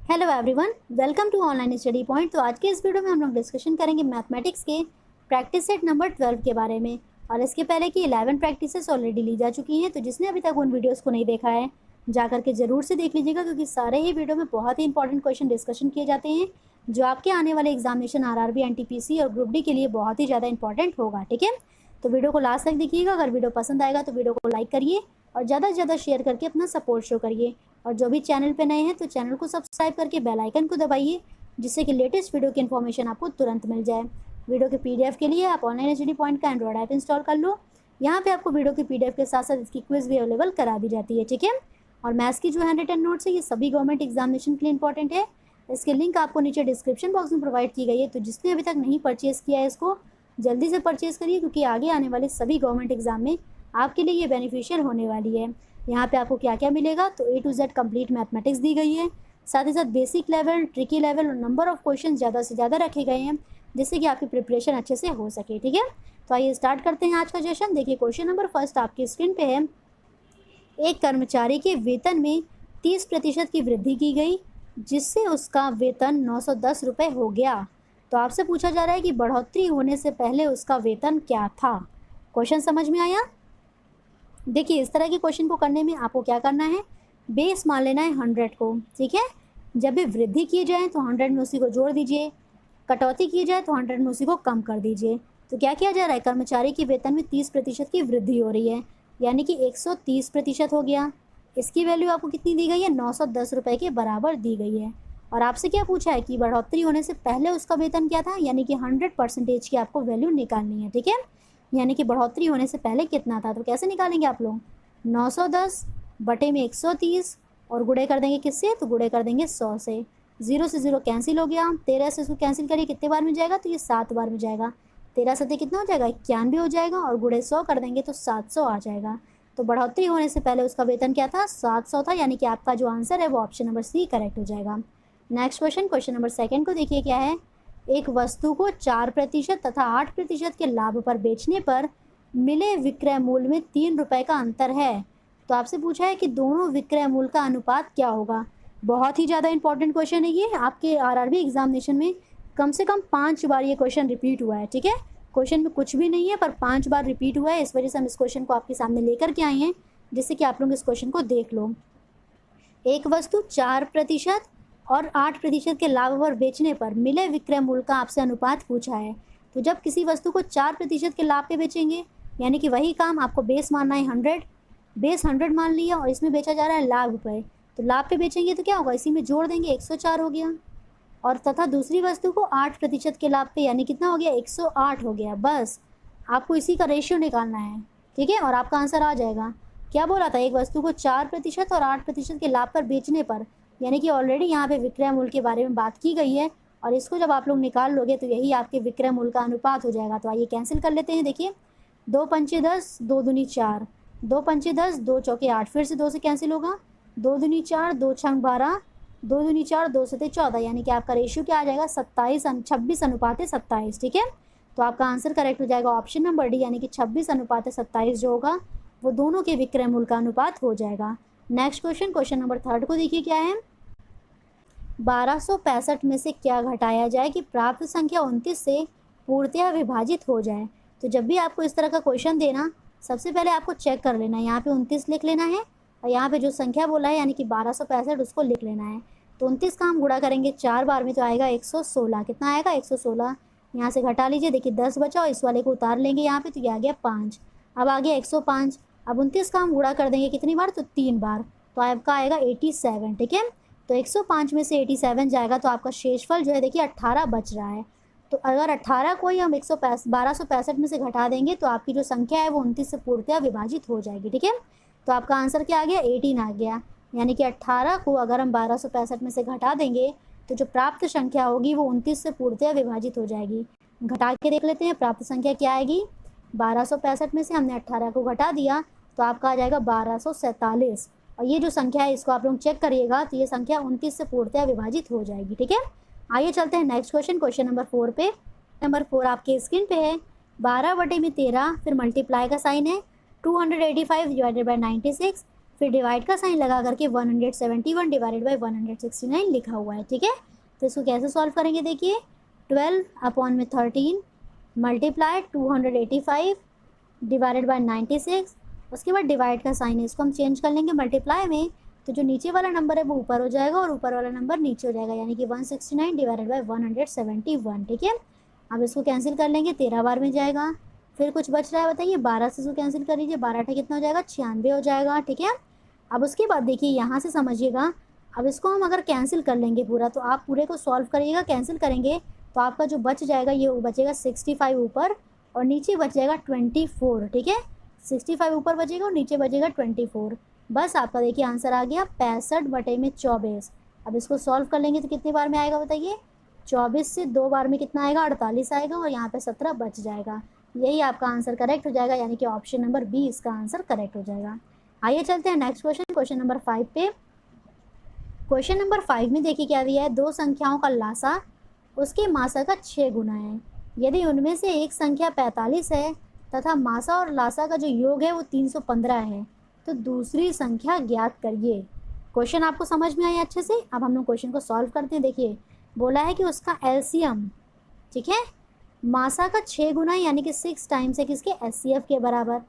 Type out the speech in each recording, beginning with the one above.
Hello everyone, welcome to online study point. तो आज के इस वीडियो में हम लोग डिस्कशन करेंगे मैथमेटिक्स के प्रैक्टिस सेट नंबर 12 के बारे में। और इसके पहले की 11 प्रैक्टिसेस ऑलरेडी ली जा चुकी हैं, तो जिसने अभी तक उन वीडियोस को नहीं देखा है जा करके ज़रूर से देख लीजिएगा, क्योंकि सारे ही वीडियो में बहुत ही इंपॉर्टेंट क्वेश्चन डिस्कशन किए जाते हैं जो आपके आने वाले एग्जामिनेशन आरआरबी, एनटीपीसी और ग्रुप डी के लिए बहुत ही ज़्यादा इंपॉर्टेंट होगा। ठीक है, तो वीडियो को लास्ट तक देखिएगा। अगर वीडियो पसंद आएगा तो वीडियो को लाइक करिए और ज़्यादा से ज़्यादा शेयर करके अपना सपोर्ट शो करिए। और जो भी चैनल पे नए हैं तो चैनल को सब्सक्राइब करके बेल आइकन को दबाइए, जिससे कि लेटेस्ट वीडियो की इन्फॉर्मेशन आपको तुरंत मिल जाए। वीडियो के पीडीएफ के लिए आप ऑनलाइन स्टडी पॉइंट का एंड्रॉइड ऐप इंस्टॉल कर लो। यहाँ पे आपको वीडियो की पीडीएफ के साथ साथ इसकी क्विज भी अवेलेबल करा दी जाती है। ठीक है, और मैथ्स की जो हैंड रिटन नोट्स है ये सभी गवर्नमेंट एग्जामिनेशन के लिए इंपॉर्टेंट है। इसकी लिंक आपको नीचे डिस्क्रिप्शन बॉक्स में प्रोवाइड की गई है, तो जिसने अभी तक नहीं परचेज़ किया है इसको जल्दी से परचेज़ करिए, क्योंकि आगे आने वाले सभी गवर्नमेंट एग्जाम में आपके लिए ये बेनिफिशियल होने वाली है। यहाँ पे आपको क्या क्या मिलेगा, तो A to Z complete mathematics दी गई है, साथ ही साथ बेसिक लेवल, ट्रिकी लेवल और नंबर ऑफ क्वेश्चन ज़्यादा से ज़्यादा रखे गए हैं, जिससे कि आपकी प्रिपरेशन अच्छे से हो सके। ठीक है, तो आइए स्टार्ट करते हैं आज का सेशन। देखिए क्वेश्चन नंबर फर्स्ट आपकी स्क्रीन पे है। एक कर्मचारी के वेतन में 30% की वृद्धि की गई, जिससे उसका वेतन 910 रुपये हो गया। तो आपसे पूछा जा रहा है कि बढ़ोतरी होने से पहले उसका वेतन क्या था। क्वेश्चन समझ में आया? देखिए इस तरह के क्वेश्चन को करने में आपको क्या करना है, बेस मान लेना है 100 को। ठीक है, जब भी वृद्धि की जाए तो 100 में उसी को जोड़ दीजिए, कटौती की जाए तो 100 में उसी को कम कर दीजिए। तो क्या किया जा रहा है, कर्मचारी के वेतन में 30% की वृद्धि हो रही है, यानी कि 130% हो गया। इसकी वैल्यू आपको कितनी दी गई है, 910 रुपये के बराबर दी गई है। और आपसे क्या पूछा है कि बढ़ोतरी होने से पहले उसका वेतन क्या था, यानी कि 100% की आपको वैल्यू निकालनी है। ठीक है, यानी कि बढ़ोतरी होने से पहले कितना था। तो कैसे निकालेंगे आप लोग, 910 बटे में 130 और गुणे कर देंगे किससे, तो गुणे कर देंगे 100 से। 0 से 0 कैंसिल हो गया, 13 से इसको कैंसिल करिए कितने बार में जाएगा, तो ये 7 बार में जाएगा। 13 सत्ते कितना हो जाएगा, 91 हो जाएगा, और गुणे 100 कर देंगे तो 700 आ जाएगा। तो बढ़ोतरी होने से पहले उसका वेतन क्या था, 700 था, यानी कि आपका जो आंसर है वो ऑप्शन नंबर सी करेक्ट हो जाएगा। Next question, question number second को देखिए क्या है। एक वस्तु को 4% तथा 8% के लाभ पर बेचने पर मिले विक्रय मूल्य में 3 रुपये का अंतर है। तो आपसे पूछा है कि दोनों विक्रय मूल्य का अनुपात क्या होगा। बहुत ही ज़्यादा इंपॉर्टेंट क्वेश्चन है ये, आपके आरआरबी एग्जामिनेशन में कम से कम 5 बार ये क्वेश्चन रिपीट हुआ है। ठीक है, क्वेश्चन में कुछ भी नहीं है पर 5 बार रिपीट हुआ है, इस वजह से हम इस क्वेश्चन को आपके सामने लेकर के आए हैं, जिससे कि आप लोग इस क्वेश्चन को देख लो। एक वस्तु 4% और 8% के लाभ पर बेचने पर मिले विक्रय मूल्य का आपसे अनुपात पूछा है। तो जब किसी वस्तु को 4% के लाभ पे बेचेंगे, यानी कि वही काम आपको बेस मानना है 100, बेस 100 मान लिया और इसमें बेचा जा रहा है लाभ पे, तो लाभ पे बेचेंगे तो क्या होगा, इसी में जोड़ देंगे 104 हो गया। और तथा दूसरी वस्तु को 8% के लाभ पे, यानी कितना हो गया, 108 हो गया। बस आपको इसी का रेशियो निकालना है। ठीक है, और आपका आंसर आ जाएगा। क्या बोला था, एक वस्तु को 4% और 8% के लाभ पर बेचने पर, यानी कि ऑलरेडी यहाँ पे विक्रय मूल्य के बारे में बात की गई है, और इसको जब आप लोग निकाल लोगे तो यही आपके विक्रय मूल्य का अनुपात हो जाएगा। तो आइए कैंसिल कर लेते हैं। देखिए 2 पंचे 10, 2 दूनी 4, 2 पंचे 10, 2 चौके 8, फिर से 2 से कैंसिल होगा, 2 दूनी 4, 2 छंग 12, 2 दूनी 4, 2 सते 14, यानी कि आपका रेशियो क्या आ जाएगा, 26:27। ठीक है, तो आपका आंसर करेक्ट हो जाएगा ऑप्शन नंबर डी, यानी कि 26:27 जो होगा वो दोनों के विक्रय मूल्य का अनुपात हो जाएगा। Next question, question number third को देखिए क्या है। 1265 में से क्या घटाया जाए कि प्राप्त संख्या 29 से पूर्णतया विभाजित हो जाए। तो जब भी आपको इस तरह का क्वेश्चन देना, सबसे पहले आपको चेक कर लेना है, यहाँ पे 29 लिख लेना है और यहाँ पे जो संख्या बोला है यानी कि 1265 उसको लिख लेना है। तो 29 का हम गुणा करेंगे 4 बार में तो आएगा 116। कितना आएगा, 116। यहाँ से घटा लीजिए, देखिए 10 बचा और इस वाले को उतार लेंगे यहाँ पे, तो ये आ गया 5। अब आ गया 105। अब 29 का हम गुणा कर देंगे कितनी बार, तो 3 बार, तो आपका आएगा 87। ठीक है, तो 105 में से 87 जाएगा तो आपका शेषफल जो है देखिए 18 बच रहा है। तो अगर 18 को ही हम 1265 में से घटा देंगे तो आपकी जो संख्या है वो 29 से पूर्णतया विभाजित हो जाएगी। ठीक है, तो आपका आंसर क्या आ गया, 18 आ गया, यानी कि 18 को अगर हम 1265 में से घटा देंगे तो जो प्राप्त संख्या होगी वो 29 से पूर्णतया विभाजित हो जाएगी। घटा के देख लेते हैं प्राप्त संख्या क्या आएगी। 1265 में से हमने 18 को घटा दिया तो आपका आ जाएगा 1247, और ये जो संख्या है इसको आप लोग चेक करिएगा, तो ये संख्या 29 से पूर्णतया विभाजित हो जाएगी। ठीक है, आइए चलते हैं नेक्स्ट क्वेश्चन, क्वेश्चन नंबर 4 पे। नंबर 4 आपके स्क्रीन पे है। 12 बटे में 13, फिर मल्टीप्लाई का साइन है, 285 डिवाइडेड बाई 96 फिर डिवाइड का साइन लगा करके 171 डिवाइडेड बाई 169 लिखा हुआ है, ठीक है। तो इसको कैसे सॉल्व करेंगे, देखिए 12/13 मल्टीप्लाई 285 डिवाइडेड बाई 96, उसके बाद डिवाइड का साइन है, इसको हम चेंज कर लेंगे मल्टीप्लाई में, तो जो नीचे वाला नंबर है वो ऊपर हो जाएगा और ऊपर वाला नंबर नीचे हो जाएगा, यानी कि 169 डिवाइडेड बाई 171, ठीक है। अब इसको कैंसिल कर लेंगे, 13 बार में जाएगा। फिर कुछ बच रहा है बताइए, 12 से इसको कैंसिल कर लीजिए, 12 कितना हो जाएगा, 96 हो जाएगा, ठीक है। अब उसके बाद देखिए यहाँ से समझिएगा, अब इसको हम अगर कैंसिल कर लेंगे पूरा, तो आप पूरे को सॉल्व करिएगा, कैंसिल करेंगे तो आपका जो बच जाएगा ये बचेगा 65 ऊपर और नीचे बच जाएगा 24, ठीक है। 65 ऊपर बचेगा और नीचे बचेगा 24। बस आपका देखिए आंसर आ गया 65/24। अब इसको सॉल्व कर लेंगे तो कितनी बार में आएगा बताइए, 24 से 2 बार में कितना आएगा, 48 आएगा और यहाँ पे 17 बच जाएगा। यही आपका आंसर करेक्ट हो जाएगा, यानी कि ऑप्शन नंबर बी इसका आंसर करेक्ट हो जाएगा। आइए चलते हैं नेक्स्ट क्वेश्चन, क्वेश्चन नंबर 5 पे। क्वेश्चन नंबर 5 में देखिए क्या दिया है, दो संख्याओं का लासा उसके मासा का 6 गुना है। यदि उनमें से एक संख्या 45 है तथा मासा और लासा का जो योग है वो 315 है, तो दूसरी संख्या ज्ञात करिए। क्वेश्चन आपको समझ में आया अच्छे से। अब हम लोग क्वेश्चन को सॉल्व करते हैं। देखिए बोला है कि उसका एलसीएम, ठीक है, मासा का 6 गुना यानी कि 6 टाइम्स है किसके, एचसीएफ के बराबर।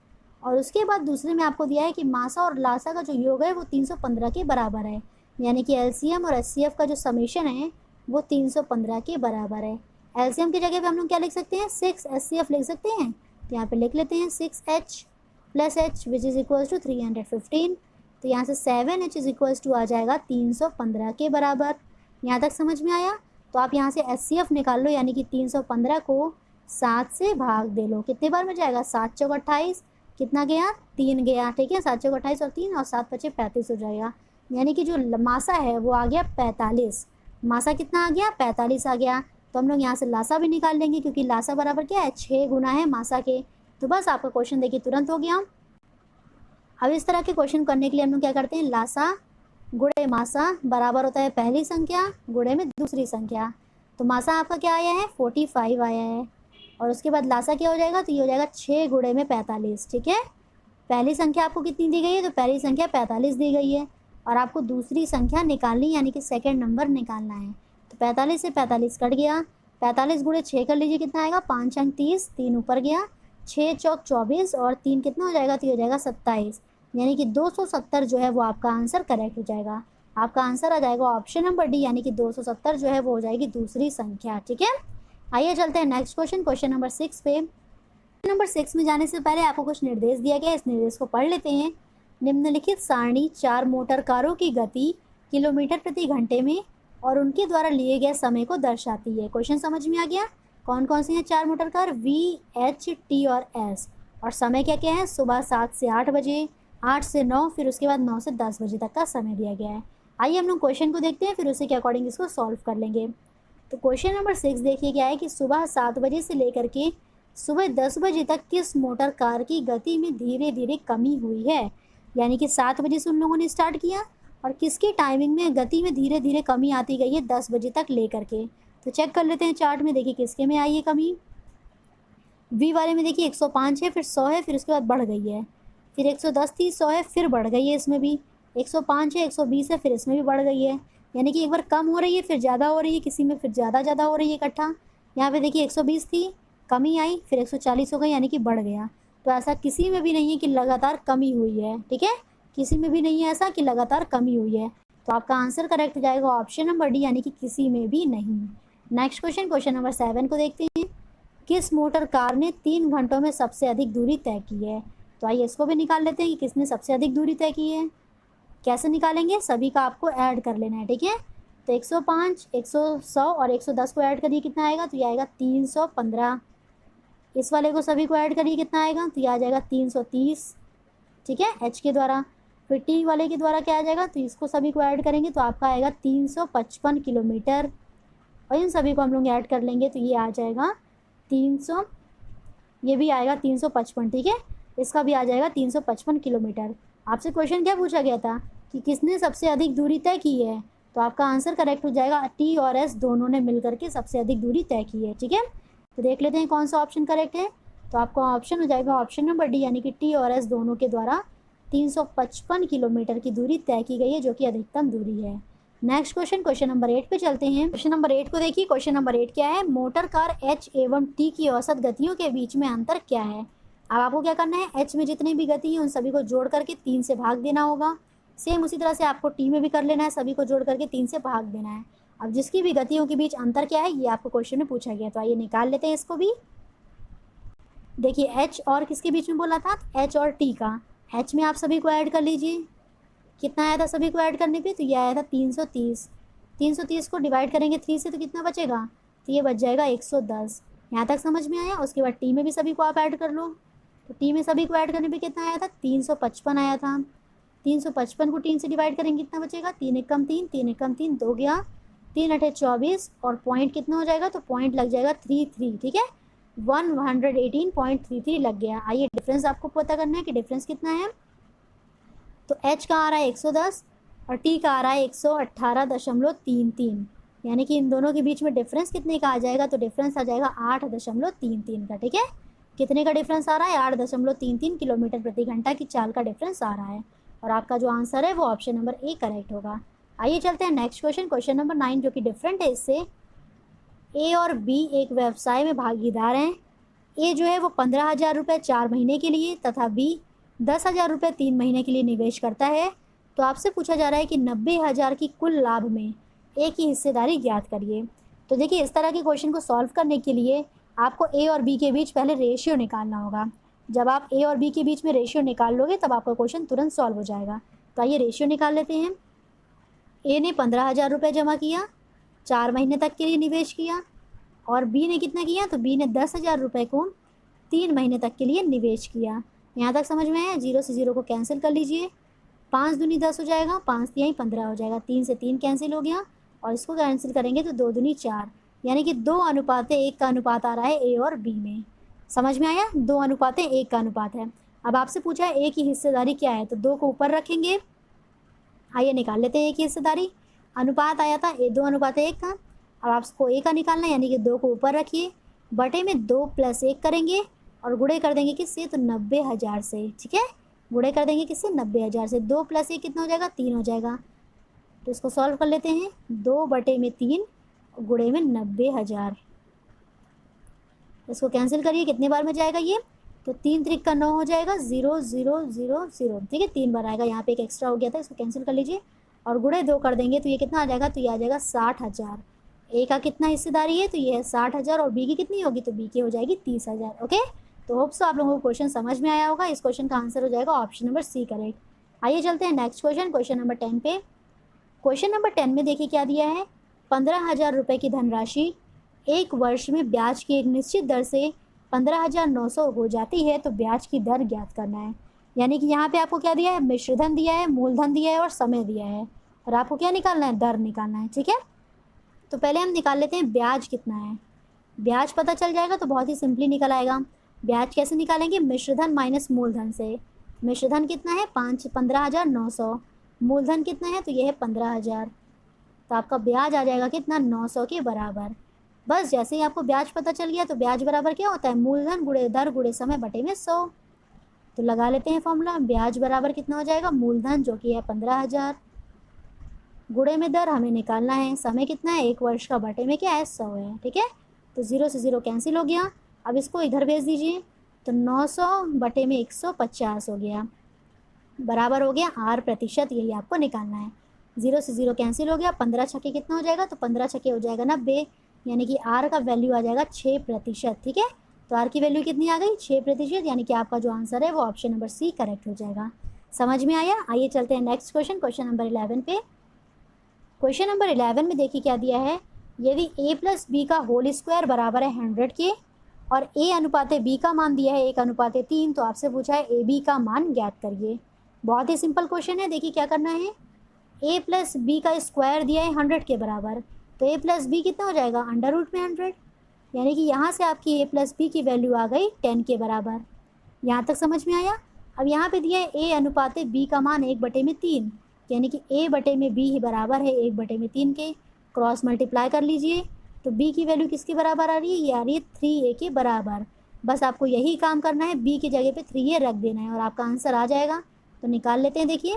और उसके बाद दूसरे में आपको दिया है कि मासा और लासा का जो योग है वो 315 के बराबर है, यानी कि एलसीएम और एचसीएफ का जो समेशन है वो 315 के बराबर है। एलसीएम की जगह पे हम लोग क्या लिख सकते हैं, 6 एचसीएफ लिख सकते हैं। तो यहाँ पे लिख लेते हैं 6h + h which is equals to 315। तो यहाँ से 7h इज इक्वल्स टू आ जाएगा 315 के बराबर। यहाँ तक समझ में आया। तो आप यहाँ से एचसीएफ निकाल लो, यानी कि 315 को 7 से भाग दे लो, कितने बार में जाएगा, 7 चौक 28, कितना गया, 3 गया, ठीक है। 7 चौक 28 और 3 और 7 बचे 35 हो जाएगा, यानी कि जो मासा है वो आ गया 45। मासा कितना आ गया, 45 आ गया। तो हम लोग यहाँ से लासा भी निकाल लेंगे, क्योंकि लासा बराबर क्या है, 6 गुना है मासा के। तो बस आपका क्वेश्चन देखिए तुरंत हो गया। अब इस तरह के क्वेश्चन करने के लिए हम लोग क्या करते हैं, लासा गुणे मासा बराबर होता है पहली संख्या गुणे में दूसरी संख्या। तो मासा आपका क्या आया है, 45 आया है, और उसके बाद लासा क्या हो जाएगा, तो ये हो जाएगा 6 गुणे में 45, ठीक है। पहली संख्या आपको कितनी दी गई है, तो पहली संख्या 45 दी गई है, और आपको दूसरी संख्या निकालनी, यानी कि सेकंड नंबर निकालना है। तो 45 से 45 कट गया, 45 गुणे 6 कर लीजिए, कितना आएगा, 5 अंक 30, 3 ऊपर गया, 6 चौक 24 और 3 कितना हो जाएगा, तो ये हो जाएगा 27, यानी कि 270 जो है वो आपका आंसर करेक्ट हो जाएगा। आपका आंसर आ जाएगा ऑप्शन नंबर डी, यानी कि 270 जो है वो हो जाएगी दूसरी संख्या, ठीक है। आइए चलते हैं नेक्स्ट क्वेश्चन, क्वेश्चन नंबर 6 पे। नंबर 6 में जाने से पहले आपको कुछ निर्देश दिया गया है, इस निर्देश को पढ़ लेते हैं। निम्नलिखित सारणी 4 मोटर कारों की गति किलोमीटर प्रति घंटे में और उनके द्वारा लिए गए समय को दर्शाती है। क्वेश्चन समझ में आ गया। कौन कौन से हैं 4 motor car, V, H, T और एस, और समय क्या क्या है, सुबह 7 से 8 बजे, 8 से 9, फिर उसके बाद 9 से 10 बजे तक का समय दिया गया है। आइए हम लोग क्वेश्चन को देखते हैं, फिर उसी के अकॉर्डिंग इसको सॉल्व कर लेंगे। तो क्वेश्चन नंबर 6 देखिए क्या है कि सुबह 7 बजे से लेकर के सुबह 10 बजे तक किस मोटर कार की गति में धीरे धीरे कमी हुई है। यानी कि 7 बजे से उन लोगों ने स्टार्ट किया और किसकी टाइमिंग में गति में धीरे धीरे कमी आती गई है 10 बजे तक लेकर के। तो चेक कर लेते हैं चार्ट में, देखिए किसके में आई है कमी। वी वाले में देखिए 105 है, फिर 100 है, फिर उसके बाद बढ़ गई है, फिर 110 थी, 100 है, फिर बढ़ गई है, इसमें भी 105 है, 120 है, फिर इसमें भी बढ़ गई है। यानी कि एक बार कम हो रही है, फिर ज़्यादा हो रही है, किसी में फिर ज़्यादा हो रही है इकट्ठा। यहाँ पे देखिए 120 थी, कमी आई, फिर 140 हो गई, यानी कि बढ़ गया। तो ऐसा किसी में भी नहीं है कि लगातार कमी हुई है, ठीक है, किसी में भी नहीं है ऐसा कि लगातार कमी हुई है। तो आपका आंसर करेक्ट हो जाएगा ऑप्शन नंबर डी, यानी कि किसी में भी नहीं। नेक्स्ट क्वेश्चन, क्वेश्चन नंबर 7 को देखते हैं। किस मोटर कार ने 3 घंटों में सबसे अधिक दूरी तय की है। तो आइए इसको भी निकाल लेते हैं कि किसने सबसे अधिक दूरी तय की है। कैसे निकालेंगे, सभी का आपको ऐड कर लेना है, ठीक है। तो 105, 100 और 110 को ऐड करिए, कितना आएगा, तो ये आएगा 315। इस वाले को सभी को ऐड करिए, कितना आएगा, तो ये आ जाएगा 330, ठीक है, एच के द्वारा। फिर टी वाले के द्वारा क्या आ जाएगा, तो इसको सभी को ऐड करेंगे तो आपका आएगा 355 किलोमीटर, और इन सभी को हम लोग ऐड कर लेंगे तो ये आ जाएगा 300, ये भी आएगा 355, ठीक है, इसका भी आ जाएगा 355 किलोमीटर। आपसे क्वेश्चन क्या पूछा गया था कि किसने सबसे अधिक दूरी तय की है, तो आपका आंसर करेक्ट हो जाएगा टी और एस दोनों ने मिलकर के सबसे अधिक दूरी तय की है, ठीक है। तो देख लेते हैं कौन सा ऑप्शन करेक्ट है। तो आपका ऑप्शन हो जाएगा ऑप्शन नंबर डी, यानी कि टी और एस दोनों के द्वारा 355 किलोमीटर की दूरी तय की गई है, जो कि अधिकतम दूरी है। नेक्स्ट क्वेश्चन नंबर 8 पे चलते हैं। क्वेश्चन नंबर 8 को देखिए। क्वेश्चन नंबर 8 क्या है? मोटर कार H एवं T की औसत गतियों के बीच में अंतर क्या है? अब आपको क्या करना है, H में जितनी भी गति है उन सभी को जोड़ करके 3 से भाग देना होगा। सेम उसी तरह से आपको T में भी कर लेना है, सभी को जोड़ करके 3 से भाग देना है। अब जिसकी भी गतियों के बीच अंतर क्या है, ये आपको क्वेश्चन में पूछा गया, तो आइए निकाल लेते हैं इसको भी। देखिए H और किसके बीच में बोला था? H और T का। H में आप सभी को ऐड कर लीजिए। कितना आया था सभी को ऐड करने पे? तो ये आया था 330। 330 को डिवाइड करेंगे 3 से तो कितना बचेगा? तो ये बच जाएगा 110। यहाँ तक समझ में आया? उसके बाद T में भी सभी को आप ऐड कर लो। तो T में सभी को ऐड करने पे कितना आया था? 355 आया था। 355 को 3 से डिवाइड करेंगे कितना बचेगा? 3 एकम 3, 3 एकम 3, 2 गया, 3 अठे 24 और पॉइंट कितना हो जाएगा? तो पॉइंट लग जाएगा 33, ठीक है, 118.33 लग गया। आइए डिफरेंस आपको पता करना है कि डिफरेंस कितना है। तो H का आ रहा है 110 और T का आ रहा है 118.33, यानी कि इन दोनों के बीच में डिफरेंस कितने का आ जाएगा? तो डिफरेंस आ जाएगा 8.33 का, ठीक है। कितने का डिफरेंस आ रहा है? 8.33 किलोमीटर प्रति घंटा की चाल का डिफरेंस आ रहा है। और आपका जो आंसर है वो ऑप्शन नंबर ए करेक्ट होगा। आइए चलते हैं नेक्स्ट क्वेश्चन नंबर 9, जो कि डिफरेंट है इससे। ए और बी एक व्यवसाय में भागीदार हैं। ए जो है वो 15,000 रुपये 4 महीने के लिए तथा बी 10,000 रुपये 3 महीने के लिए निवेश करता है। तो आपसे पूछा जा रहा है कि 90,000 की कुल लाभ में ए की हिस्सेदारी ज्ञात करिए। तो देखिए इस तरह के क्वेश्चन को सॉल्व करने के लिए आपको ए और बी के बीच पहले रेशियो निकालना होगा। जब आप ए और बी के बीच में रेशियो निकाल लोगे तब आपका क्वेश्चन तुरंत सॉल्व हो जाएगा। तो आइए रेशियो निकाल लेते हैं। ए ने 15,000 रुपये जमा किया, 4 महीने तक के लिए निवेश किया, और बी ने कितना किया? तो बी ने 10,000 रुपये को 3 महीने तक के लिए निवेश किया। यहाँ तक समझ में आया? 0 से 0 को कैंसिल कर लीजिए। 5 दूनी 10 हो जाएगा, 5 तिहाई 15 हो जाएगा, 3 से 3 कैंसिल हो गया, और इसको कैंसिल करेंगे तो 2 दूनी 4, यानी कि 2:1 का अनुपात आ रहा है ए और बी में। समझ में आया? 2:1 का अनुपात है। अब आपसे पूछा है ए की हिस्सेदारी क्या है, तो 2 को ऊपर रखेंगे। आइए निकाल लेते हैं ए की हिस्सेदारी। अनुपात आया था 2:1 का। अब आपको ए का निकालना है, यानी कि 2 को ऊपर रखिए, बटे में 2 + 1 करेंगे और गुणे कर देंगे किससे? तो 90,000 से, ठीक है। गुणे कर देंगे किससे? 90,000 से। 2 + 1 कितना हो जाएगा? 3 हो जाएगा। तो इसको सॉल्व कर लेते हैं। 2/3 गुणे में 90,000। इसको कैंसिल करिए, कितने बार में जाएगा ये? तो 3 त्रिक का 9 हो जाएगा, 0 0 0 0, ठीक है, 3 बार आएगा। यहाँ पे एक एक्स्ट्रा हो गया था, इसको कैंसिल कर लीजिए और गुणे 2 कर देंगे तो ये कितना आ जाएगा? तो ये आ जाएगा 60,000। ए का कितना हिस्सेदारी है? तो ये है 60,000, और बी की कितनी होगी? तो बी की हो जाएगी 30,000। ओके, तो होप्स आप लोगों को क्वेश्चन समझ में आया होगा। इस क्वेश्चन का आंसर हो जाएगा ऑप्शन नंबर सी करेक्ट। आइए चलते हैं नेक्स्ट क्वेश्चन नंबर 10 पे। क्वेश्चन नंबर 10 में देखिए क्या दिया है। 15,000 रुपये की धनराशि एक वर्ष में ब्याज की एक निश्चित दर से 15,900 हो जाती है, तो ब्याज की दर ज्ञात करना है। यानी कि यहाँ पे आपको क्या दिया है? मिश्रधन दिया है, मूलधन दिया है और समय दिया है, और आपको क्या निकालना है? दर निकालना है, ठीक है। तो पहले हम निकाल लेते हैं ब्याज कितना है। ब्याज पता चल जाएगा तो बहुत ही सिंपली निकल आएगा। ब्याज कैसे निकालेंगे? मिश्रधन माइनस मूलधन से। मिश्रधन कितना है? 15,900। मूलधन कितना है? तो ये है 15,000। तो आपका ब्याज आ जाएगा कितना? 900 के बराबर। बस जैसे ही आपको ब्याज पता चल गया तो ब्याज बराबर क्या होता है? मूलधन गुणे दर गुणे समय बटे में 100। तो लगा लेते हैं फॉर्मूला। ब्याज बराबर कितना हो जाएगा? मूलधन जो कि है 15,000 गुणे में दर हमें निकालना है, समय कितना है? 1 वर्ष का, बटे में क्या है? 100 है, ठीक है। तो 0 से 0 कैंसिल हो गया। अब इसको इधर भेज दीजिए, तो 900 बटे में 150 हो गया, बराबर हो गया R%। यही आपको निकालना है। 0 से 0 कैंसिल हो गया, 15 छक्के कितना हो जाएगा? तो 15 छक्के हो जाएगा 90, यानी कि R का वैल्यू आ जाएगा 6%, ठीक है। तो R की वैल्यू कितनी आ गई? 6%, यानी कि आपका जो आंसर है वो ऑप्शन नंबर सी करेक्ट हो जाएगा। समझ में आया? आइए चलते हैं नेक्स्ट क्वेश्चन नंबर 11 पे। क्वेश्चन नंबर 11 में देखिए क्या दिया है। यदि a + b का होल स्क्वायर बराबर है 100 के और a/b का मान दिया है 1/3, तो आपसे पूछा है ab का मान ज्ञात करिए। बहुत ही सिंपल क्वेश्चन है। देखिए क्या करना है। a + b का स्क्वायर दिया है 100 के बराबर, तो a + b कितना हो जाएगा? √में 100, यानी कि यहाँ से आपकी a + b की वैल्यू आ गई 10 के बराबर। यहाँ तक समझ में आया? अब यहाँ पे दिया है a/b का मान 1/3, यानी कि a/b ही बराबर है 1/3 के। क्रॉस मल्टीप्लाई कर लीजिए, तो b की वैल्यू किसके बराबर आ रही है? ये आ रही है 3a के बराबर। बस आपको यही काम करना है, b की जगह पे 3a रख देना है और आपका आंसर आ जाएगा। तो निकाल लेते हैं। देखिए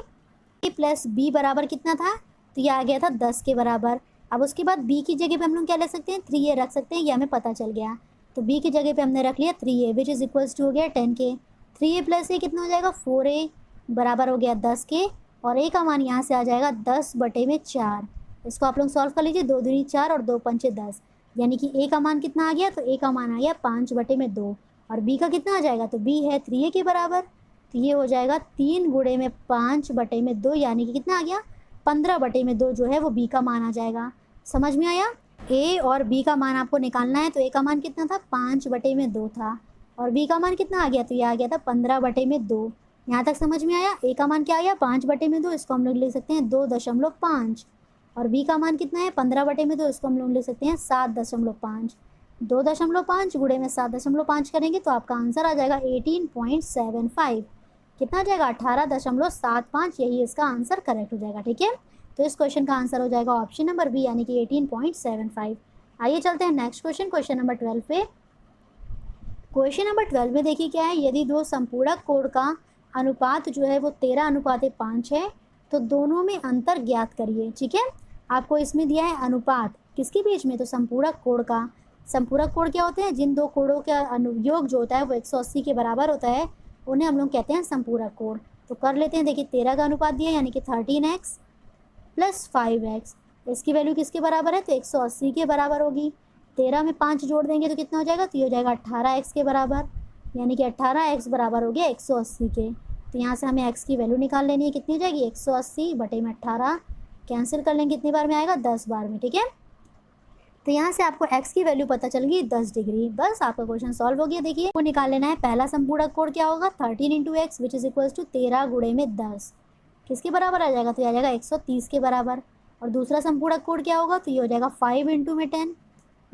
ए प्लस बी बराबर कितना था, तो ये आ गया था 10 के बराबर। अब उसके बाद बी की जगह पे हम लोग क्या ले सकते हैं, 3a रख सकते हैं, ये हमें पता चल गया। तो बी की जगह पे हमने रख लिया 3a which is equals to हो गया 10 के। 3a प्लस ए कितना हो जाएगा 4a बराबर हो गया 10 के, और ए का मान यहाँ से आ जाएगा 10/4। इसको आप लोग सॉल्व कर लीजिए, 2 दूनी 4 और 2 पंचे 10, यानी कि ए का मान कितना आ गया, तो ए का मान आ गया 5/2। और बी का कितना आ जाएगा, तो बी है 3a के बराबर, तो ये हो जाएगा 3 गुणे में 5/2, यानी कि कितना आ गया 15/2 जो है वो बी का मान आ जाएगा। समझ में आया। ए और बी का मान आपको निकालना है, तो ए का मान कितना था 5/2 था, और बी का मान कितना आ गया, तो ये आ गया था 15/2। यहाँ तक समझ में आया। ए का मान क्या आ गया 5/2, इसको हम लोग लिख सकते हैं 2.5, और बी का मान कितना है 15/2, इसको हम लोग लिख सकते हैं 7.5। 2.5 गुणे में 7.5 करेंगे तो आपका आंसर आ जाएगा 18.75। कितना आ जाएगा 18.75, यही इसका आंसर करेक्ट हो जाएगा। ठीक है, तो इस क्वेश्चन का आंसर हो जाएगा ऑप्शन नंबर बी, यानी कि 18.75। आइए चलते हैं नेक्स्ट क्वेश्चन, क्वेश्चन नंबर 12 पे। क्वेश्चन नंबर 12 में देखिए क्या है, यदि दो संपूरक कोण का अनुपात जो है वो 13:5 है, तो दोनों में अंतर ज्ञात करिए। ठीक है, आपको इसमें दिया है अनुपात किसके बीच में, तो संपूरक कोण का। संपूरक कोण क्या होते हैं, जिन दो कोणों का अनुयोग जो होता है वो 180 के बराबर होता है, उन्हें हम लोग कहते हैं संपूरक कोण। तो कर लेते हैं। देखिए 13 का अनुपात दिया, यानी कि 13x + 5x, इसकी वैल्यू किसके बराबर है, तो 180 के बराबर होगी। 13 में 5 जोड़ देंगे तो कितना हो जाएगा, तो ये हो जाएगा 18x के बराबर, यानी कि 18x बराबर हो गया 180 के। तो यहाँ से हमें x की वैल्यू निकाल लेनी है, कितनी हो जाएगी 180/18, कैंसिल कर लेंगे, कितनी बार में आएगा 10 बार में। ठीक है, तो यहाँ से आपको x की वैल्यू पता चल गई 10 डिग्री। बस आपका क्वेश्चन सॉल्व हो गया। देखिए वो निकाल लेना है, पहला संपूरक कोण क्या होगा 13 × x which is equals to 13 गुणे में 10, किसके बराबर आ जाएगा, तो आ जाएगा 130 के बराबर। और दूसरा संपूरक कोण क्या होगा, तो ये हो जाएगा 5 × 10,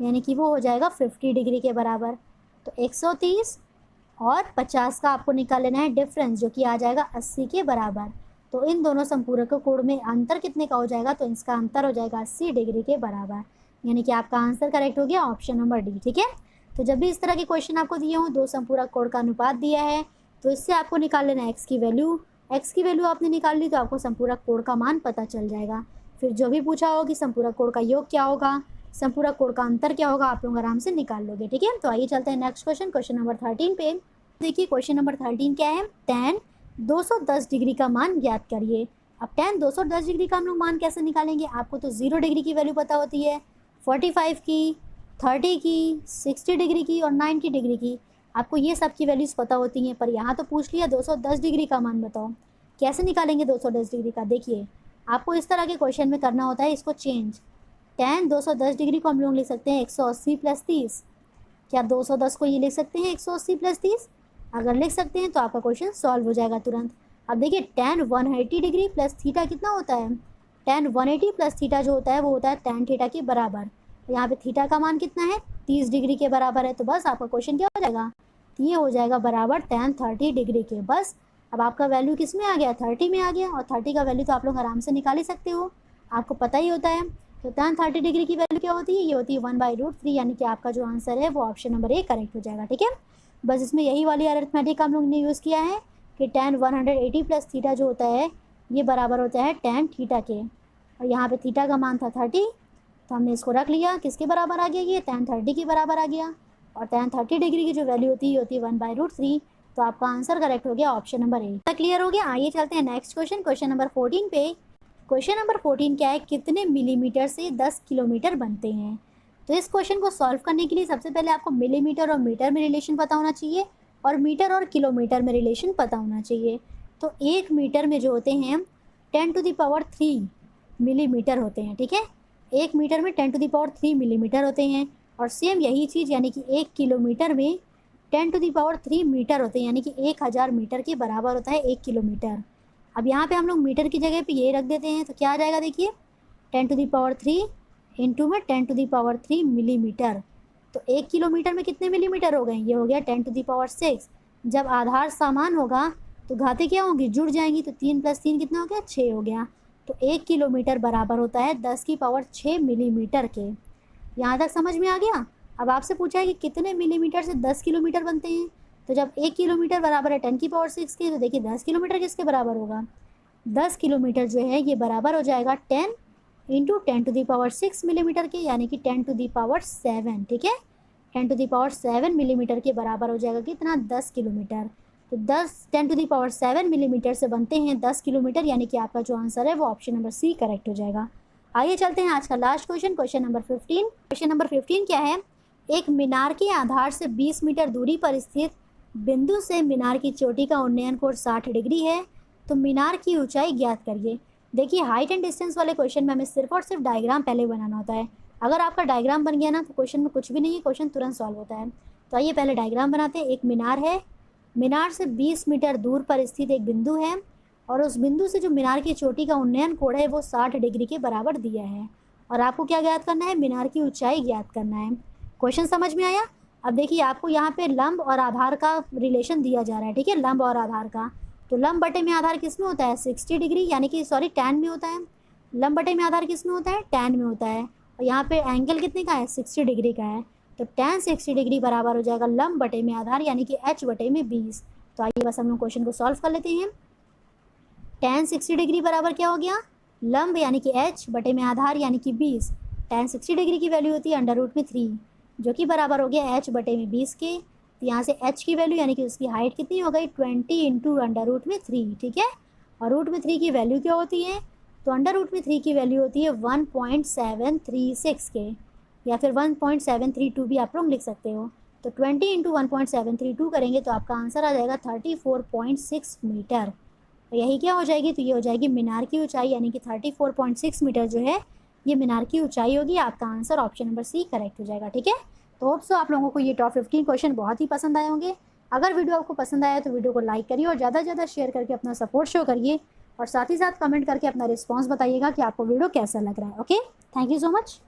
यानी कि वो हो जाएगा 50 डिग्री के बराबर। तो 130 और 50 का आपको निकाल लेना है डिफरेंस, जो कि आ जाएगा 80 के बराबर। तो इन दोनों संपूरक कोण में अंतर कितने का हो जाएगा, तो इसका अंतर हो जाएगा 80 डिग्री के बराबर, यानी कि आपका आंसर करेक्ट हो गया ऑप्शन नंबर डी। ठीक है, तो जब भी इस तरह के क्वेश्चन आपको दिए हों, दो संपूरक कोण का अनुपात दिया है, तो इससे आपको निकाल लेना है एक्स की वैल्यू। एक्स की वैल्यू आपने निकाल ली तो आपको संपूरक कोण का मान पता चल जाएगा। फिर जो भी पूछा हो कि संपूरक कोण का योग क्या होगा, संपूरक कोण का अंतर क्या होगा, आप लोग आराम से निकाल लोगे। ठीक है, तो आइए चलते हैं नेक्स्ट क्वेश्चन, क्वेश्चन नंबर 13 पे। देखिए क्वेश्चन नंबर 13 क्या है, tan 210 डिग्री का मान ज्ञात करिए। अब tan 210 डिग्री का हम लोग मान कैसे निकालेंगे, आपको तो 0 डिग्री की वैल्यू पता होती है, 45 की, 30 की, 60 डिग्री की और 90 डिग्री की, आपको ये सब की वैल्यूज़ पता होती हैं। पर यहाँ तो पूछ लिया 210 डिग्री का मान बताओ, कैसे निकालेंगे 210 डिग्री का। देखिए आपको इस तरह के क्वेश्चन में करना होता है इसको चेंज। tan 210 डिग्री को हम लोग लिख सकते हैं 180 + 30। क्या 210 को ये लिख सकते हैं 180 + 30? अगर लिख सकते हैं तो आपका क्वेश्चन सॉल्व हो जाएगा तुरंत। अब देखिए tan 180 डिग्री प्लस थीटा कितना होता है, tan 180 + थीटा जो होता है वो होता है tan थीटा के बराबर। यहाँ पे थीटा का मान कितना है 30 डिग्री के बराबर है, तो बस आपका क्वेश्चन क्या हो जाएगा, ये हो जाएगा बराबर tan 30 डिग्री के। बस अब आपका वैल्यू किस में आ गया, 30 में आ गया, और 30 का वैल्यू तो आप लोग आराम से निकाल ही सकते हो, आपको पता ही होता है। तो tan 30 डिग्री की वैल्यू क्या होती है, ये होती है 1/√3, यानी कि आपका जो आंसर है वो ऑप्शन नंबर ए करेक्ट हो जाएगा। ठीक है, बस इसमें यही वाली अरिथमेटिक हम लोग ने यूज़ किया है कि tan 180 + थीटा जो होता है ये बराबर होता है tan थीटा के, और यहाँ पे थीटा का मान था 30, तो हमने इसको रख लिया, किसके बराबर आ गया, ये tan 30 के बराबर आ गया। और tan 30 डिग्री की जो वैल्यू होती है 1/√3, तो आपका आंसर करेक्ट हो गया ऑप्शन नंबर ए। क्लियर हो गया। आइए चलते हैं नेक्स्ट क्वेश्चन, क्वेश्चन नंबर 14 पे। क्वेश्चन नंबर 14 क्या है, कितने मिलीमीटर से 10 किलोमीटर बनते हैं। तो इस क्वेश्चन को सॉल्व करने के लिए सबसे पहले आपको मिलीमीटर और मीटर में रिलेशन पता होना चाहिए, और मीटर और किलोमीटर में रिलेशन पता होना चाहिए। तो 1 मीटर में जो होते हैं 10⁻³ मिलीमीटर होते हैं। ठीक है, 1 मीटर में 10⁻³ मिलीमीटर होते हैं, और सेम यही चीज़ यानी कि 1 किलोमीटर में 10⁻³ मीटर होते हैं, यानी कि 1000 मीटर के बराबर होता है 1 किलोमीटर। अब यहाँ पे हम लोग मीटर की जगह पे ये रख देते हैं, तो क्या आ जाएगा, देखिए 10⁻³ इंटू में 10⁻³ मिलीमीटर। तो 1 किलोमीटर में कितने मिलीमीटर हो गए, ये हो गया 10⁻6। जब आधार समान होगा तो घातें क्या होंगी, जुड़ जाएंगी, तो 3 + 3 कितना हो गया, 6 हो गया। तो 1 किलोमीटर बराबर होता है 10⁻6 मिलीमीटर के। यहाँ तक समझ में आ गया। अब आपसे पूछा है कि कितने मिलीमीटर से 10 किलोमीटर बनते हैं, तो जब 1 किलोमीटर बराबर है 10⁶ के, तो देखिए 10 किलोमीटर किसके बराबर होगा, 10 किलोमीटर जो है ये बराबर हो जाएगा 10 इंटू 10⁶ मिलीमीटर के, यानी कि 10⁻7, ठीक है। 10⁻7 मिलीमीटर के बराबर हो जाएगा कितना, 10 किलोमीटर। तो 10⁻7 मिलीमीटर से बनते हैं 10 किलोमीटर, यानी कि आपका जो आंसर है वो ऑप्शन नंबर सी करेक्ट हो जाएगा। आइए चलते हैं आज का last question, question number 15। Question number 15 क्या है, एक मीनार के आधार से 20 मीटर दूरी पर स्थित बिंदु से मीनार की चोटी का उन्नयन कोण 60 डिग्री है, तो मीनार की ऊंचाई ज्ञात करिए। देखिए हाइट एंड डिस्टेंस वाले क्वेश्चन में हमें सिर्फ और सिर्फ डायग्राम पहले बनाना होता है। अगर आपका डायग्राम बन गया ना तो क्वेश्चन में कुछ भी नहीं है, क्वेश्चन तुरंत सॉल्व होता है। तो आइए पहले डायग्राम बनाते हैं। एक मीनार है, मीनार से 20 मीटर दूर पर स्थित एक बिंदु है, और उस बिंदु से जो मीनार की चोटी का उन्नयन कोण है वो 60 डिग्री के बराबर दिया है, और आपको क्या ज्ञात करना है, मीनार की ऊंचाई ज्ञात करना है। क्वेश्चन समझ में आया। अब देखिए आपको यहाँ पे लंब और आधार का रिलेशन दिया जा रहा है, ठीक है, लंब और आधार का। तो लंब बटे में आधार किस में होता है, 60 डिग्री, यानी कि सॉरी tan में होता है। लंब बटे में आधार किस में होता है, tan में होता है। और यहाँ पे एंगल कितने का है, 60 डिग्री का है। तो tan 60 डिग्री बराबर हो जाएगा लंब बटे में आधार, यानी कि h बटे में 20। तो आइए बस हम लोग क्वेश्चन को सॉल्व कर लेते हैं। tan 60 डिग्री बराबर क्या हो गया, लंब यानी कि h बटे में आधार यानी कि 20। tan 60 डिग्री की वैल्यू होती है √3, जो कि बराबर हो गया h बटे में 20 के। तो यहाँ से h की वैल्यू यानी कि उसकी हाइट कितनी हो गई, 20 इंटू √3, ठीक है। और √3 की वैल्यू क्या होती है, तो √3 की वैल्यू होती है 1.736 के, या फिर 1.732 भी आप लोग लिख सकते हो। तो 20 इंटू 1.732 करेंगे तो आपका आंसर आ जाएगा 34.6 मीटर। तो यही क्या हो जाएगी, तो ये हो जाएगी मीनार की ऊंचाई, यानी कि 34.6 मीटर जो है ये मीनार की ऊंचाई होगी। आपका answer option number C correct हो जाएगा, ठीक है। तो होप सो आप लोगों को ये टॉप 15 क्वेश्चन बहुत ही पसंद आए होंगे। अगर वीडियो आपको पसंद आया तो वीडियो को लाइक करिए और ज़्यादा से ज़्यादा शेयर करके अपना सपोर्ट शो करिए, और साथ ही साथ कमेंट करके अपना रिस्पॉन्स बताइएगा कि आपको वीडियो कैसा लग रहा है। Okay, thank you so much.